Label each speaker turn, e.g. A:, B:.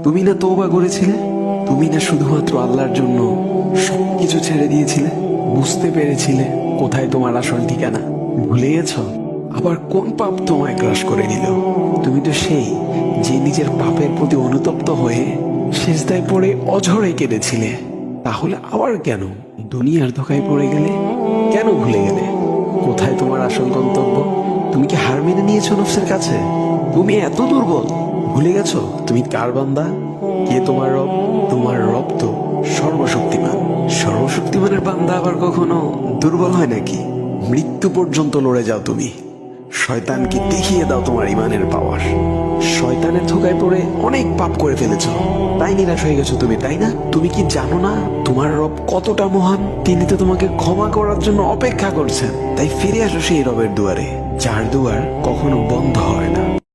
A: তুমি না তওবা করেছিলে? তুমি না শুধুমাত্র আল্লাহর জন্য সবকিছু ছেড়ে দিয়েছিলে? বুঝতে পেরেছিলে কোথায় তোমার আসল ঠিকানা? ভুলে গেছো? আবার কোন পাপ তোমায় গ্রাস করে নিল? তুমি তো সেই যে নিজের পাপের প্রতি অনুতপ্ত হয়ে সিজদায় পড়ে অঝরে কেঁদেছিলে। তাহলে আবার কেন দুনিয়ার ধোঁকায় পড়ে গেলে? কেন ভুলে গেলে কোথায় তোমার আসল গন্তব্য? তুমি কি হার মেনে নিয়েছো নফসের কাছে? তুমি এত দুর্বল, ভুলে গেছো তুমি কার বান্দা? কে তোমার রব? তোমার রব তো সর্বশক্তিমান। সর্বশক্তিমানের বান্দা আবার কখনো দুর্বল হয় নাকি? মৃত্যু পর্যন্ত লড়ে যাও তুমি। শয়তানকে দেখিয়ে দাও তোমার ইমানের পাওয়ার। শয়তানের ধোঁকায় পড়ে অনেক পাপ করে ফেলেছো, তাই নিরাশ হয়ে গেছো তুমি, তাই না? তুমি কি জানো না তোমার রব কতটা মহান? তিনি তো তোমাকে ক্ষমা করার জন্য অপেক্ষা করছেন। তাই ফিরে আসো সেই রবের দুয়ারে, যার দুয়ার কখনো বন্ধ হয় না।